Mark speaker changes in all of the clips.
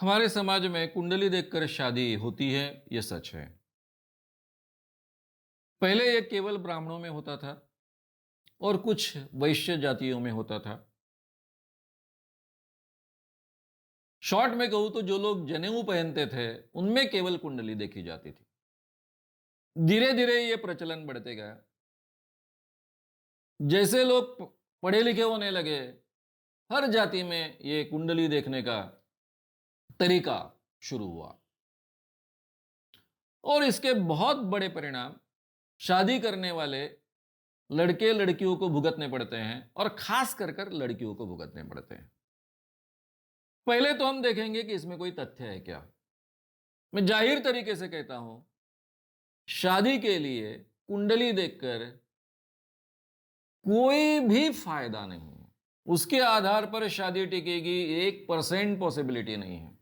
Speaker 1: हमारे समाज में कुंडली देखकर शादी होती है, ये सच है। पहले ये केवल ब्राह्मणों में होता था और कुछ वैश्य जातियों में होता था। शॉर्ट में कहूं तो जो लोग जनेऊ पहनते थे, उनमें केवल कुंडली देखी जाती थी। धीरे धीरे ये प्रचलन बढ़ते गया। जैसे लोग पढ़े लिखे होने लगे, हर जाति में ये कुंडली देखने का तरीका शुरू हुआ और इसके बहुत बड़े परिणाम शादी करने वाले लड़के लड़कियों को भुगतने पड़ते हैं और खास कर कर लड़कियों को भुगतने पड़ते हैं। पहले तो हम देखेंगे कि इसमें कोई तथ्य है क्या। मैं जाहिर तरीके से कहता हूं, शादी के लिए कुंडली देखकर कोई भी फायदा नहीं है। उसके आधार पर शादी टिकेगी 1% पॉसिबिलिटी नहीं है।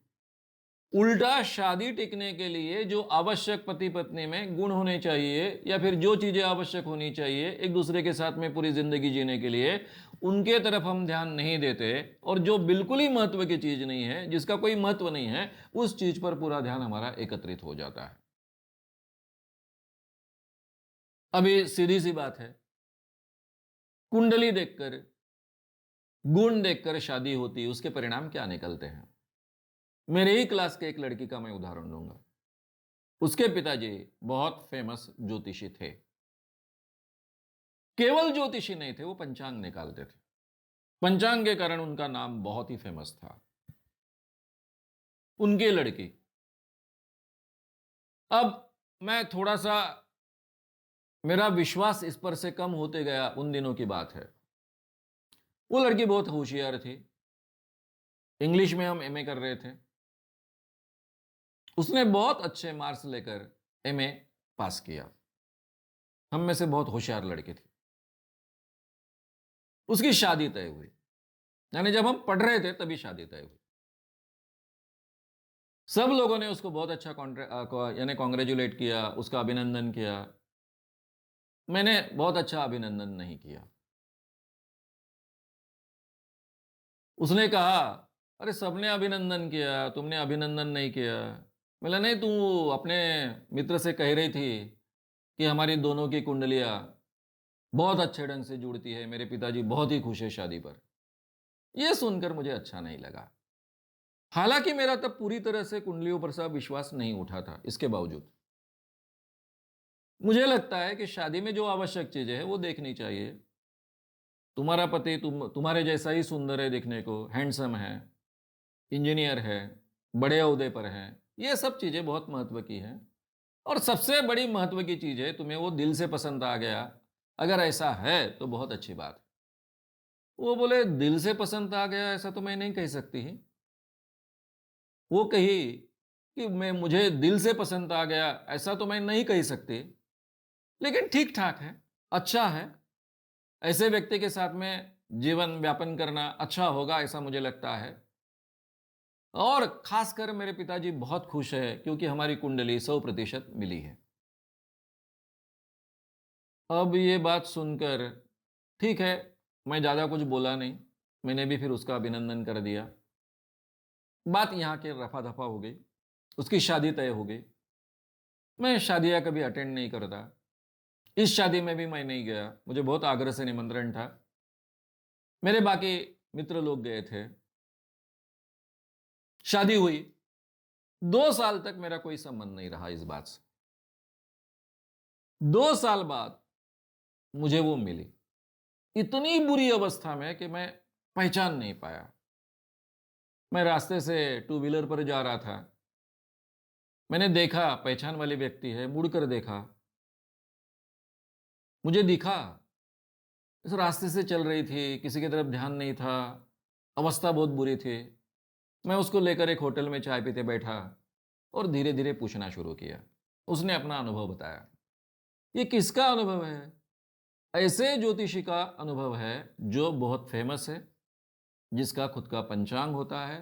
Speaker 1: उल्टा शादी टिकने के लिए जो आवश्यक पति पत्नी में गुण होने चाहिए या फिर जो चीजें आवश्यक होनी चाहिए एक दूसरे के साथ में पूरी जिंदगी जीने के लिए, उनके तरफ हम ध्यान नहीं देते और जो बिल्कुल ही महत्व की चीज नहीं है, जिसका कोई महत्व नहीं है, उस चीज पर पूरा ध्यान हमारा एकत्रित हो जाता है। अभी सीधी सी बात है, कुंडली देखकर, गुण देखकर शादी होती है, उसके परिणाम क्या निकलते हैं। मेरे ही क्लास के एक लड़की का मैं उदाहरण दूंगा। उसके पिताजी बहुत फेमस ज्योतिषी थे। केवल ज्योतिषी नहीं थे, वो पंचांग निकालते थे। पंचांग के कारण उनका नाम बहुत ही फेमस था। उनकी लड़की, अब मैं थोड़ा सा, मेरा विश्वास इस पर से कम होते गया, उन दिनों की बात है। वो लड़की बहुत होशियार थी। इंग्लिश में हम एमए कर रहे थे। उसने बहुत अच्छे मार्क्स लेकर एमए पास किया। हम में से बहुत होशियार लड़की थी। उसकी शादी तय हुई, यानी जब हम पढ़ रहे थे तभी शादी तय हुई। सब लोगों ने उसको बहुत अच्छा यानी कॉन्ग्रेचुलेट किया, उसका अभिनंदन किया। मैंने बहुत अच्छा अभिनंदन नहीं किया। उसने कहा, अरे सबने अभिनंदन किया, तुमने अभिनंदन नहीं किया। बोला, नहीं, तू अपने मित्र से कह रही थी कि हमारी दोनों की कुंडलियां बहुत अच्छे ढंग से जुड़ती है, मेरे पिताजी बहुत ही खुश है शादी पर। यह सुनकर मुझे अच्छा नहीं लगा। हालांकि मेरा तब पूरी तरह से कुंडलियों पर सब विश्वास नहीं उठा था। इसके बावजूद मुझे लगता है कि शादी में जो आवश्यक चीजें है वो देखनी चाहिए। तुम्हारा पति तुम्हारे जैसा ही सुंदर है, दिखने को हैंडसम है, इंजीनियर है, बड़े ओहदे पर है, ये सब चीजें बहुत महत्व की हैं। और सबसे बड़ी महत्व की चीज है, तुम्हें वो दिल से पसंद आ गया। अगर ऐसा है तो बहुत अच्छी बात है। वो बोले, दिल से पसंद आ गया ऐसा तो मैं नहीं कह सकती ही। वो कही कि मैं मुझे दिल से पसंद आ गया ऐसा तो मैं नहीं कह सकती, लेकिन ठीक ठाक है, अच्छा है। ऐसे व्यक्ति के साथ में जीवन व्यापन करना अच्छा होगा, ऐसा मुझे लगता है। और खासकर मेरे पिताजी बहुत खुश है क्योंकि हमारी कुंडली 100% मिली है। अब ये बात सुनकर, ठीक है, मैं ज्यादा कुछ बोला नहीं। मैंने भी फिर उसका अभिनंदन कर दिया। बात यहाँ के रफा दफा हो गई। उसकी शादी तय हो गई। मैं शादियां कभी अटेंड नहीं करता। इस शादी में भी मैं नहीं गया। मुझे बहुत आग्रह से निमंत्रण था। मेरे बाकी मित्र लोग गए थे। शादी हुई। 2 साल तक मेरा कोई संबंध नहीं रहा इस बात से। 2 साल बाद मुझे वो मिली, इतनी बुरी अवस्था में कि मैं पहचान नहीं पाया। मैं रास्ते से टू व्हीलर पर जा रहा था। मैंने देखा पहचान वाले व्यक्ति है, मुड़कर देखा, मुझे दिखा। इस रास्ते से चल रही थी, किसी की तरफ ध्यान नहीं था, अवस्था बहुत बुरी थी। मैं उसको लेकर एक होटल में चाय पीते बैठा और धीरे धीरे पूछना शुरू किया। उसने अपना अनुभव बताया। ये किसका अनुभव है? ऐसे ज्योतिषी का अनुभव है जो बहुत फेमस है, जिसका खुद का पंचांग होता है।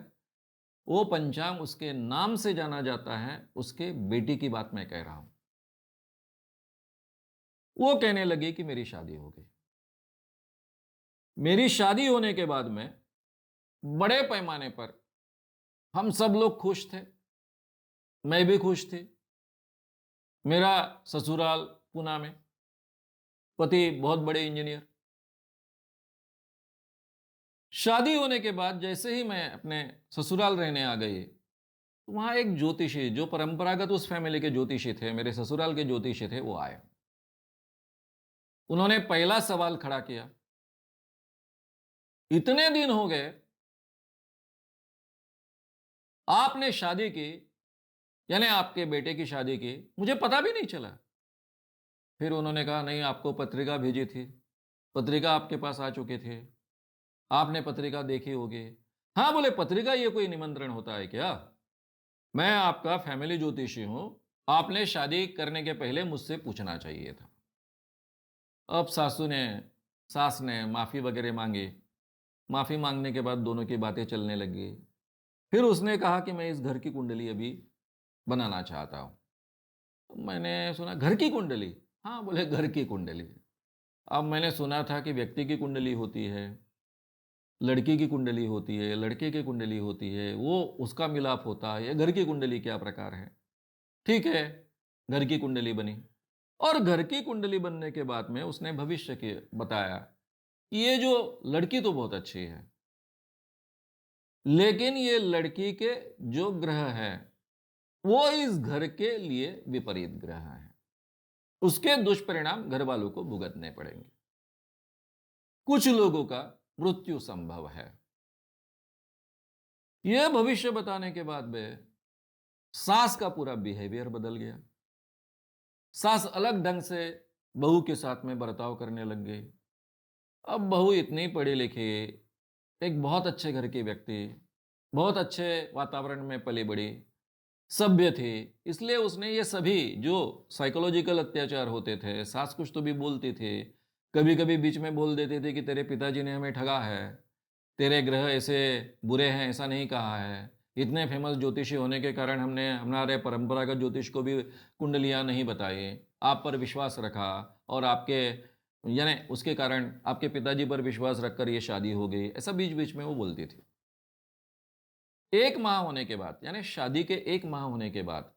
Speaker 1: वो पंचांग उसके नाम से जाना जाता है। उसके बेटी की बात मैं कह रहा हूं। वो कहने लगी कि मेरी शादी हो गई। मेरी शादी होने के बाद में बड़े पैमाने पर हम सब लोग खुश थे, मैं भी खुश थी। मेरा ससुराल पूना में, पति बहुत बड़े इंजीनियर। शादी होने के बाद जैसे ही मैं अपने ससुराल रहने आ गई, तो वहां एक ज्योतिषी, जो परंपरागत उस फैमिली के ज्योतिषी थे, मेरे ससुराल के ज्योतिषी थे, वो आए। उन्होंने पहला सवाल खड़ा किया, इतने दिन हो गए आपने शादी की, यानी आपके बेटे की शादी की, मुझे पता भी नहीं चला। फिर उन्होंने कहा, नहीं, आपको पत्रिका भेजी थी, पत्रिका आपके पास आ चुकी थी, आपने पत्रिका देखी होगी। हाँ, बोले, पत्रिका ये कोई निमंत्रण होता है क्या? मैं आपका फैमिली ज्योतिषी हूं, आपने शादी करने के पहले मुझसे पूछना चाहिए था। अब सास ने माफी वगैरह मांगी। माफी मांगने के बाद दोनों की बातें चलने लगी। फिर उसने कहा कि मैं इस घर की कुंडली अभी बनाना चाहता हूं। तो मैंने सुना, घर की कुंडली? हाँ, बोले, घर की कुंडली। अब मैंने सुना था कि व्यक्ति की कुंडली होती है, लड़की की कुंडली होती है, लड़के की कुंडली होती है, वो उसका मिलाप होता है। ये घर की कुंडली क्या प्रकार है? ठीक है, घर की कुंडली बनी। और घर की कुंडली बनने के बाद में उसने भविष्य के बताया कि ये जो लड़की तो बहुत अच्छी है, लेकिन ये लड़की के जो ग्रह है वो इस घर के लिए विपरीत ग्रह है। उसके दुष्परिणाम घर वालों को भुगतने पड़ेंगे। कुछ लोगों का मृत्यु संभव है। यह भविष्य बताने के बाद में सास का पूरा बिहेवियर बदल गया। सास अलग ढंग से बहू के साथ में बर्ताव करने लग गई। अब बहू इतनी पढ़ी लिखी, एक बहुत अच्छे घर की व्यक्ति, बहुत अच्छे वातावरण में पली बड़ी, सभ्य थी, इसलिए उसने ये सभी जो साइकोलॉजिकल अत्याचार होते थे, सास कुछ तो भी बोलती थी, कभी कभी बीच में बोल देते थे कि तेरे पिताजी ने हमें ठगा है, तेरे ग्रह ऐसे बुरे हैं, ऐसा नहीं कहा है, इतने फेमस ज्योतिषी होने के कारण हमने हमारे परंपरागत ज्योतिष को भी कुंडलियां नहीं बताई, आप पर विश्वास रखा, और आपके यानी उसके कारण आपके पिताजी पर विश्वास रखकर ये शादी हो गई, ऐसा बीच बीच में वो बोलती थी। 1 माह होने के बाद, यानी शादी के 1 माह होने के बाद,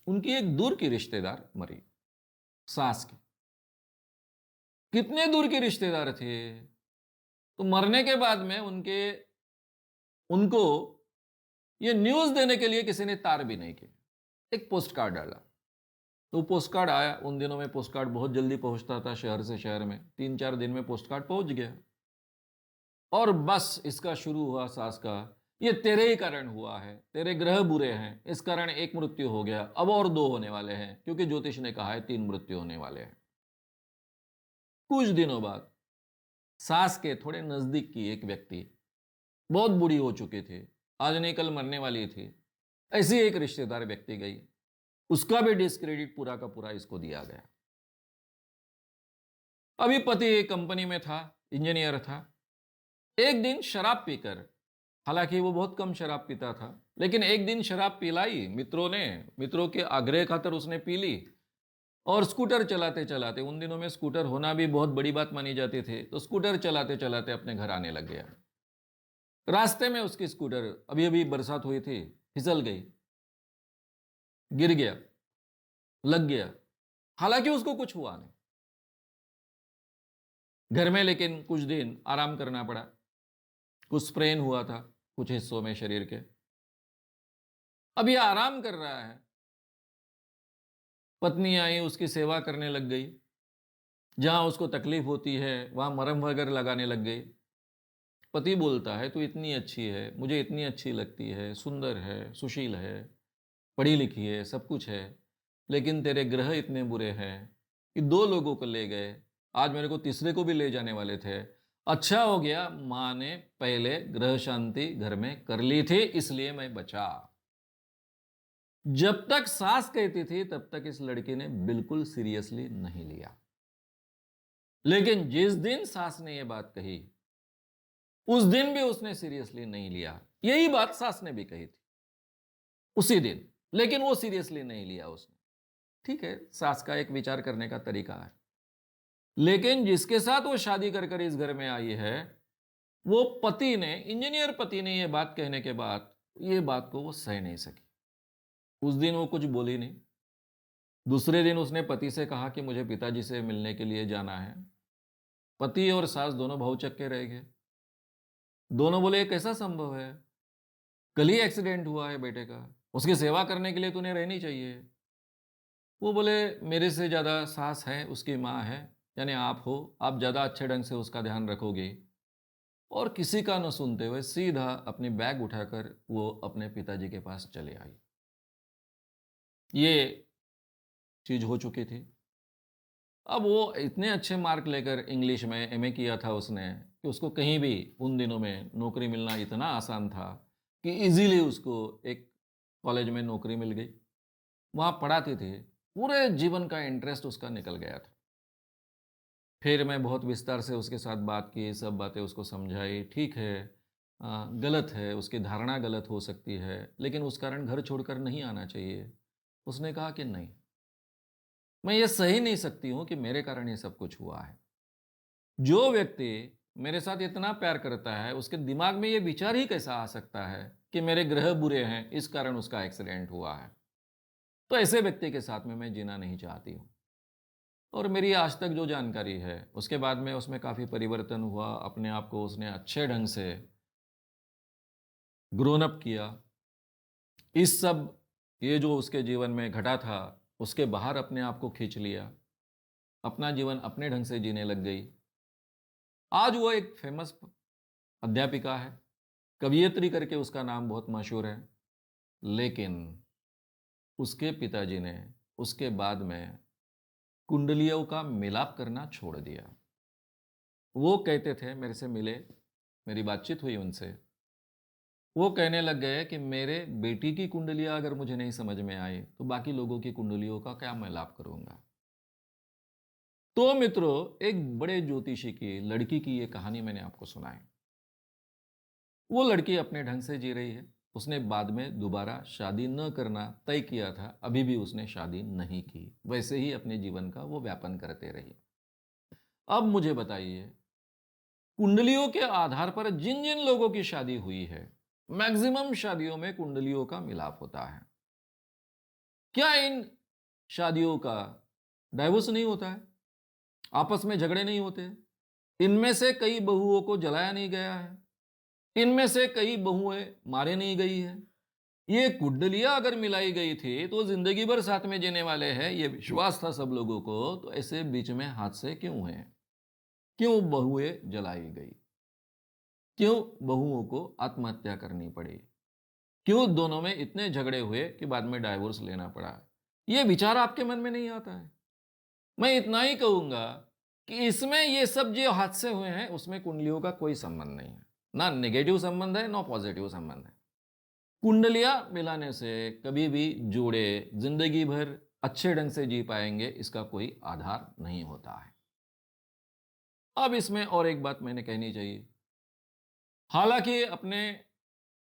Speaker 1: उनकी एक दूर की रिश्तेदार मरी, सास की। कितने दूर के रिश्तेदार थे? तो मरने के बाद में उनको ये न्यूज देने के लिए किसी ने तार भी नहीं किया, एक पोस्ट कार्ड डाला। तो पोस्ट कार्ड आया। उन दिनों में पोस्ट कार्ड बहुत जल्दी पहुंचता था, शहर से शहर में 3-4 दिन में पोस्ट कार्ड पहुंच गया। और बस इसका शुरू हुआ सास का, ये तेरे ही कारण हुआ है, तेरे ग्रह बुरे हैं, इस कारण एक मृत्यु हो गया, अब और 2 होने वाले हैं, क्योंकि ज्योतिष ने कहा है 3 मृत्यु होने वाले हैं। कुछ दिनों बाद सास के थोड़े नजदीक की एक व्यक्ति, बहुत बूढ़ी हो चुकी थी, आज नहीं कल मरने वाली थी, ऐसी एक रिश्तेदार व्यक्ति गई, उसका भी डिस्क्रेडिट पूरा का पूरा इसको दिया गया। अभी पति कंपनी में था, इंजीनियर था। एक दिन शराब पीकर, हालांकि वो बहुत कम शराब पीता था, लेकिन एक दिन शराब पिलाई मित्रों के आग्रह खातर उसने पी ली। और स्कूटर चलाते चलाते, उन दिनों में स्कूटर होना भी बहुत बड़ी बात मानी जाती थी, तो स्कूटर चलाते चलाते अपने घर आने लग गया। रास्ते में उसकी स्कूटर, अभी अभी बरसात हुई थी, फिसल गई, गिर गया, लग गया। हालांकि उसको कुछ हुआ नहीं। घर में लेकिन कुछ दिन आराम करना पड़ा, कुछ स्प्रेन हुआ था कुछ हिस्सों में शरीर के। अब ये आराम कर रहा है, पत्नी आई, उसकी सेवा करने लग गई, जहां उसको तकलीफ होती है वहां मरहम वगैरह लगाने लग गई। पति बोलता है, तू इतनी अच्छी है, मुझे इतनी अच्छी लगती है, सुंदर है, सुशील है, पढ़ी लिखी है, सब कुछ है, लेकिन तेरे ग्रह इतने बुरे हैं कि 2 लोगों को ले गए, आज मेरे को तीसरे को भी ले जाने वाले थे। अच्छा हो गया माँ ने पहले ग्रह शांति घर में कर ली थी, इसलिए मैं बचा। जब तक सास कहती थी तब तक इस लड़की ने बिल्कुल सीरियसली नहीं लिया, लेकिन जिस दिन सास ने यह बात कही, उस दिन भी उसने सीरियसली नहीं लिया। यही बात सास ने भी कही थी उसी दिन, लेकिन वो सीरियसली नहीं लिया उसने। ठीक है, सास का एक विचार करने का तरीका है, लेकिन जिसके साथ वो शादी कर कर इस घर में आई है, वो पति ने, इंजीनियर पति ने, यह बात कहने के बाद ये बात को वो सह नहीं सकी। उस दिन वो कुछ बोली नहीं। दूसरे दिन उसने पति से कहा कि मुझे पिताजी से मिलने के लिए जाना है। पति और सास दोनों भौचक्के रह गए। दोनों बोले, "ये कैसा संभव है? कल ही एक्सीडेंट हुआ है बेटे का। उसकी सेवा करने के लिए तूने रहनी चाहिए।" वो बोले, "मेरे से ज़्यादा सास है, उसकी माँ है, यानी आप हो। आप ज़्यादा अच्छे ढंग से उसका ध्यान रखोगे।" और किसी का न सुनते हुए सीधा अपनी बैग उठाकर वो अपने पिताजी के पास चले आई। ये चीज़ हो चुकी थी। अब वो इतने अच्छे मार्क लेकर इंग्लिश में एमए किया था उसने कि उसको कहीं भी उन दिनों में नौकरी मिलना इतना आसान था कि इजीली उसको एक कॉलेज में नौकरी मिल गई। वहाँ पढ़ाते थे। पूरे जीवन का इंटरेस्ट उसका निकल गया था। फिर मैं बहुत विस्तार से उसके साथ बात की, सब बातें उसको समझाई। ठीक है, गलत है, उसकी धारणा गलत हो सकती है, लेकिन उस कारण घर छोड़कर नहीं आना चाहिए। उसने कहा कि नहीं, मैं ये सही नहीं सकती हूँ कि मेरे कारण ये सब कुछ हुआ है। जो व्यक्ति मेरे साथ इतना प्यार करता है, उसके दिमाग में ये विचार ही कैसा आ सकता है कि मेरे ग्रह बुरे हैं, इस कारण उसका एक्सीडेंट हुआ है। तो ऐसे व्यक्ति के साथ में मैं जीना नहीं चाहती हूँ। और मेरी आज तक जो जानकारी है, उसके बाद में उसमें काफ़ी परिवर्तन हुआ। अपने आप को उसने अच्छे ढंग से ग्रोन अप किया। इस सब ये जो उसके जीवन में घटा था, उसके बाहर अपने आप को खींच लिया। अपना जीवन अपने ढंग से जीने लग गई। आज वो एक फेमस अध्यापिका है, कवियत्री करके उसका नाम बहुत मशहूर है। लेकिन उसके पिताजी ने उसके बाद में कुंडलियों का मिलाप करना छोड़ दिया। वो कहते थे, मेरे से मिले, मेरी बातचीत हुई उनसे। वो कहने लग गए कि मेरे बेटी की कुंडलियाँ अगर मुझे नहीं समझ में आई, तो बाकी लोगों की कुंडलियों का क्या मैं लाभ करूँगा? तो मित्रों, एक बड़े ज्योतिषी की लड़की की ये कहानी मैंने आपको सुनाई। वो लड़की अपने ढंग से जी रही है। उसने बाद में दोबारा शादी न करना तय किया था, अभी भी उसने शादी नहीं की। वैसे ही अपने जीवन का वो व्यापन करते रही। अब मुझे बताइए, कुंडलियों के आधार पर जिन-जिन लोगों की शादी हुई है, मैक्सिमम शादियों में कुंडलियों का मिलाप होता है। क्या इन शादियों का डाइवोर्स नहीं होता है? आपस में झगड़े नहीं होते? इनमें से कई बहुओं को जलाया नहीं गया है? इनमें से कई बहुएं मारे नहीं गई है? ये कुंडलियां अगर मिलाई गई थी तो जिंदगी भर साथ में जीने वाले हैं, ये विश्वास था सब लोगों को, तो ऐसे बीच में हादसे क्यों हुए? क्यों बहुएं जलाई गई? क्यों बहुओं को आत्महत्या करनी पड़ी? क्यों दोनों में इतने झगड़े हुए कि बाद में डाइवोर्स लेना पड़ा? ये विचार आपके मन में नहीं आता है। मैं इतना ही कहूंगा कि इसमें ये सब जो हादसे हुए हैं उसमें कुंडलियों का कोई संबंध नहीं है। ना नेगेटिव संबंध है, ना पॉजिटिव संबंध है। कुंडलियां मिलाने से कभी भी जोड़े जिंदगी भर अच्छे ढंग से जी पाएंगे, इसका कोई आधार नहीं होता है। अब इसमें और एक बात मैंने कहनी चाहिए। हालांकि अपने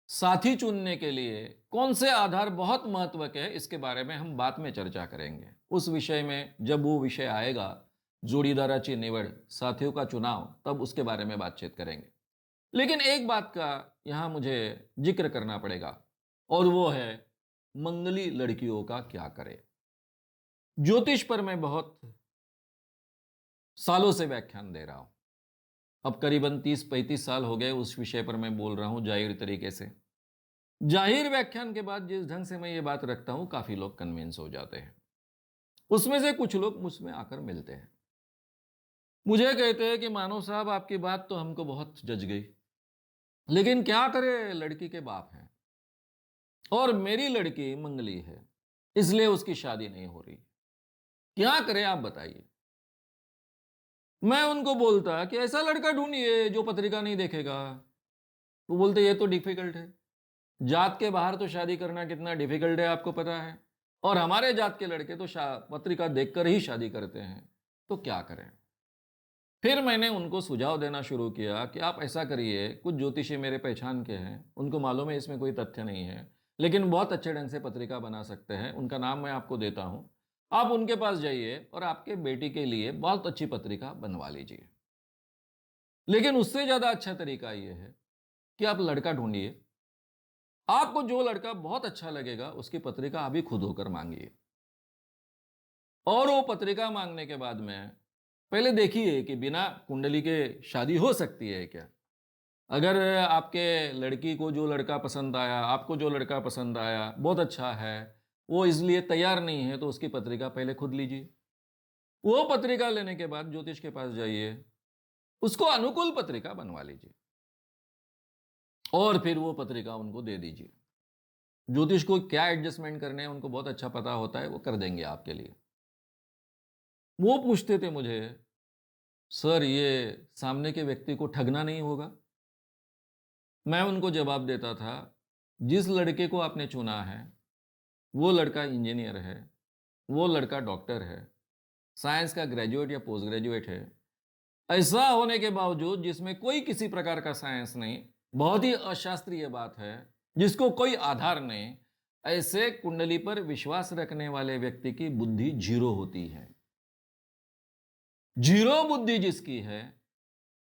Speaker 1: साथी चुनने के लिए कौन से आधार बहुत महत्व के हैं, इसके बारे में हम बाद में चर्चा करेंगे। उस विषय में जब वो विषय आएगा, जोड़ीदाराची निवड, साथियों का चुनाव, तब उसके बारे में बातचीत करेंगे। लेकिन एक बात का यहाँ मुझे जिक्र करना पड़ेगा, और वो है मंगली लड़कियों का क्या करें। ज्योतिष पर मैं बहुत सालों से व्याख्यान दे रहा हूं। अब करीबन 30-35 साल हो गए उस विषय पर मैं बोल रहा हूं जाहिर तरीके से। जाहिर व्याख्यान के बाद जिस ढंग से मैं ये बात रखता हूं, काफी लोग कन्विंस हो जाते हैं। उसमें से कुछ लोग मुझमें आकर मिलते हैं, मुझे कहते हैं कि मानो साहब, आपकी बात तो हमको बहुत जच गई, लेकिन क्या करे, लड़की के बाप हैं और मेरी लड़की मंगली है, इसलिए उसकी शादी नहीं हो रही। क्या करें आप बताइए। मैं उनको बोलता कि ऐसा लड़का ढूंढिए जो पत्रिका नहीं देखेगा। वो बोलते ये तो डिफिकल्ट है। जात के बाहर तो शादी करना कितना डिफिकल्ट है आपको पता है, और हमारे जात के लड़के तो पत्रिका देखकर ही शादी करते हैं। तो क्या करें। फिर मैंने उनको सुझाव देना शुरू किया कि आप ऐसा करिए, कुछ ज्योतिषी मेरे पहचान के हैं, उनको मालूम है इसमें कोई तथ्य नहीं है, लेकिन बहुत अच्छे ढंग से पत्रिका बना सकते हैं। उनका नाम मैं आपको देता हूं। आप उनके पास जाइए और आपके बेटी के लिए बहुत अच्छी पत्रिका बनवा लीजिए। लेकिन उससे ज्यादा अच्छा तरीका यह है कि आप लड़का ढूंढिए आपको जो लड़का बहुत अच्छा लगेगा उसकी पत्रिका अभी खुद होकर मांगिए। और वो पत्रिका मांगने के बाद में पहले देखिए कि बिना कुंडली के शादी हो सकती है क्या? अगर आपके लड़की को जो लड़का पसंद आया, आपको जो लड़का पसंद आया, बहुत अच्छा है, वो इसलिए तैयार नहीं है, तो उसकी पत्रिका पहले खुद लीजिए। वो पत्रिका लेने के बाद ज्योतिष के पास जाइए, उसको अनुकूल पत्रिका बनवा लीजिए और फिर वो पत्रिका उनको दे दीजिए। ज्योतिष को क्या एडजस्टमेंट करने हैं उनको बहुत अच्छा पता होता है, वो कर देंगे आपके लिए। वो पूछते थे मुझे, सर ये सामने के व्यक्ति को ठगना नहीं होगा? मैं उनको जवाब देता था, जिस लड़के को आपने चुना है, वो लड़का इंजीनियर है, वो लड़का डॉक्टर है, साइंस का ग्रेजुएट या पोस्ट ग्रेजुएट है। ऐसा होने के बावजूद जिसमें कोई किसी प्रकार का साइंस नहीं, बहुत ही अशास्त्रीय बात है, जिसको कोई आधार नहीं, ऐसे कुंडली पर विश्वास रखने वाले व्यक्ति की बुद्धि जीरो होती है। जीरो बुद्धि जिसकी है,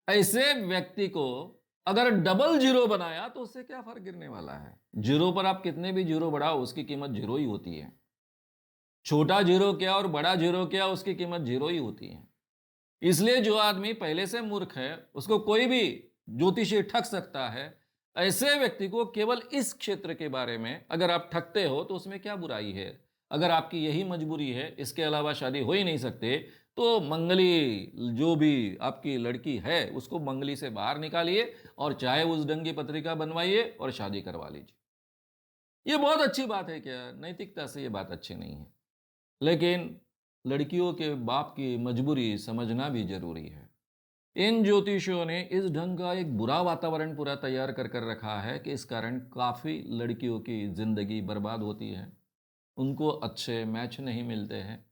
Speaker 1: ऐसे व्यक्ति को अगर डबल जीरो बनाया तो उससे क्या फर्क गिरने वाला है? जीरो पर आप कितने भी जीरो बढ़ाओ, उसकी कीमत जीरो ही होती है। छोटा जीरो क्या और बड़ा जीरो क्या, उसकी कीमत जीरो ही होती है। इसलिए जो आदमी पहले से मूर्ख है, उसको कोई भी ज्योतिषी ठग सकता है। ऐसे व्यक्ति को केवल इस क्षेत्र के बारे में अगर आप ठगते हो तो उसमें क्या बुराई है? अगर आपकी यही मजबूरी है, इसके अलावा शादी हो ही नहीं सकते, तो मंगली जो भी आपकी लड़की है, उसको मंगली से बाहर निकालिए और चाहे उस ढंग की पत्रिका बनवाइए और शादी करवा लीजिए। ये बहुत अच्छी बात है क्या? नैतिकता से ये बात अच्छी नहीं है। लेकिन लड़कियों के बाप की मजबूरी समझना भी जरूरी है। इन ज्योतिषियों ने इस ढंग का एक बुरा वातावरण पूरा तैयार कर कर रखा है कि इस कारण काफ़ी लड़कियों की ज़िंदगी बर्बाद होती है। उनको अच्छे मैच नहीं मिलते हैं,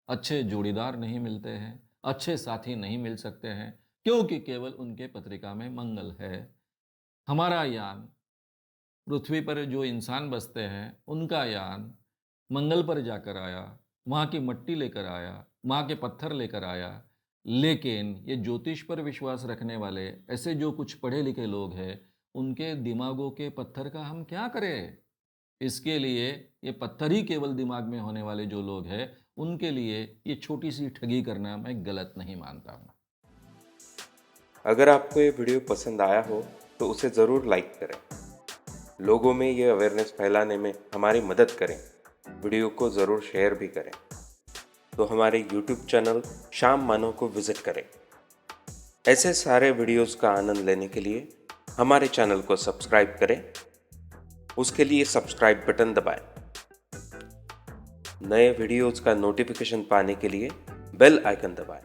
Speaker 1: अच्छे जोड़ीदार नहीं मिलते हैं, अच्छे साथी नहीं मिल सकते हैं, क्योंकि केवल उनके पत्रिका में मंगल है। हमारा यान, पृथ्वी पर जो इंसान बसते हैं, उनका यान मंगल पर जाकर आया, वहाँ की मिट्टी लेकर आया, वहाँ के पत्थर लेकर आया। लेकिन ये ज्योतिष पर विश्वास रखने वाले ऐसे जो कुछ पढ़े लिखे लोग हैं, उनके दिमागों के पत्थर का हम क्या करें? इसके लिए ये पत्थर ही केवल दिमाग में होने वाले जो लोग हैं, उनके लिए ये छोटी सी ठगी करना मैं गलत नहीं मानता हूँ।
Speaker 2: अगर आपको ये वीडियो पसंद आया हो तो उसे ज़रूर लाइक करें। लोगों में ये अवेयरनेस फैलाने में हमारी मदद करें। वीडियो को ज़रूर शेयर भी करें। तो हमारे YouTube चैनल शाम मानो को विज़िट करें। ऐसे सारे वीडियोस का आनंद लेने के लिए हमारे चैनल को सब्सक्राइब करें। उसके लिए सब्सक्राइब बटन दबाएं। नए वीडियोस का नोटिफिकेशन पाने के लिए बेल आइकन दबाएं।